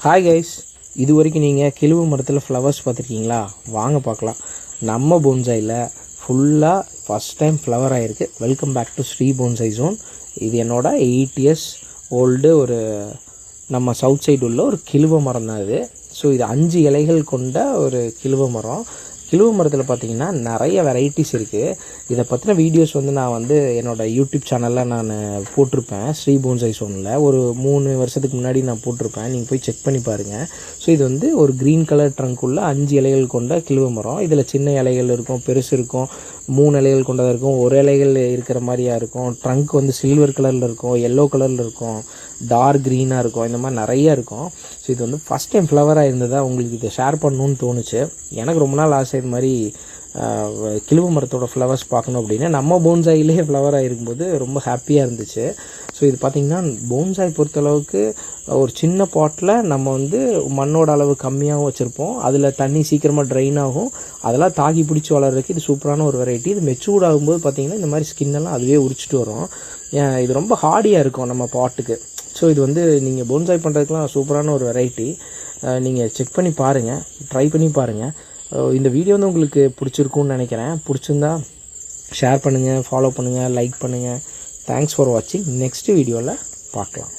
Hi guys, இது வரைக்கும் நீங்கள் கிழுவு மரத்தில் ஃப்ளவர்ஸ் பார்த்துருக்கீங்களா? வாங்க பார்க்கலாம். நம்ம போன்சாயில் ஃபுல்லாக ஃபஸ்ட் டைம் ஃப்ளவர் ஆகிருக்கு. Welcome back to Shri bonsai zone. இது என்னோட 8 years ஓல்டு ஒரு நம்ம சவுத் சைடு உள்ள ஒரு கிழுவ மரம் தான் இது. ஸோ இது 5 இலைகள் கொண்ட ஒரு கிழுவ மரம். கிழுவ மரத்தில் பார்த்திங்கன்னா நிறைய வெரைட்டிஸ் இருக்குது. இதை பற்றின வீடியோஸ் நான் என்னோடய யூடியூப் சேனலில் நான் போட்டிருப்பேன். ஸ்ரீ போன்சாய் ஜோனில் ஒரு 3 வருஷத்துக்கு முன்னாடி நான் போட்டிருப்பேன். நீங்கள் போய் செக் பண்ணி பாருங்கள். ஸோ இது ஒரு க்ரீன் கலர் ட்ரங்க்குள்ள 5 இலைகள் கொண்ட கிழுவ மரம். இதில் சின்ன இலைகள் இருக்கும், பெருசு இருக்கும், 3 இலைகள் கொண்டதாக இருக்கும், ஒரு இலைகள் இருக்கிற மாதிரியா இருக்கும். ட்ரங்க் சில்வர் கலரில் இருக்கும், எல்லோ கலரில் இருக்கும், டார்க் க்ரீனாக இருக்கும். இந்த மாதிரி நிறைய இருக்கும். ஸோ இது ஃபஸ்ட் டைம் ஃப்ளவராக இருந்ததாக உங்களுக்கு இதை ஷேர் பண்ணணுன்னு தோணுச்சு. எனக்கு ரொம்ப நாள் ஆசை இது மாதிரி கிழுவ மரத்தோட ஃப்ளவர்ஸ் பார்க்கணும் அப்படின்னு. நம்ம போன்சாயிலே ஃப்ளவராக இருக்கும்போது ரொம்ப ஹாப்பியாக இருந்துச்சு. ஸோ இது பார்த்திங்கன்னா போன்சாய் பொறுத்தளவுக்கு ஒரு சின்ன பாட்டில் நம்ம மண்ணோட அளவு கம்மியாகவும் வச்சுருப்போம். அதில் தண்ணி சீக்கிரமாக ட்ரைன் ஆகும். அதெல்லாம் தாக்கி பிடிச்சி வளர்றதுக்கு இது சூப்பரான ஒரு வெரைட்டி. இது மெச்சூர்ட் ஆகும்போது பார்த்திங்கன்னா இந்த மாதிரி ஸ்கின்னெல்லாம் அதுவே உரிச்சிட்டு வரும். இது ரொம்ப ஹார்டியாக இருக்கும் நம்ம பாட்டுக்கு. ஸோ இது நீங்கள் போன்சாய் பண்ணுறதுக்குலாம் சூப்பரான ஒரு வெரைட்டி. நீங்கள் செக் பண்ணி பாருங்கள், ட்ரை பண்ணி பாருங்கள். இந்த வீடியோ உங்களுக்கு பிடிச்சிருக்குன்னு நினைக்கிறேன். பிடிச்சிருந்தா ஷேர் பண்ணுங்கள், ஃபாலோ பண்ணுங்கள், லைக் பண்ணுங்கள். தேங்க்ஸ் ஃபார் வாட்சிங். நெக்ஸ்ட் வீடியோவில் பார்க்கலாம்.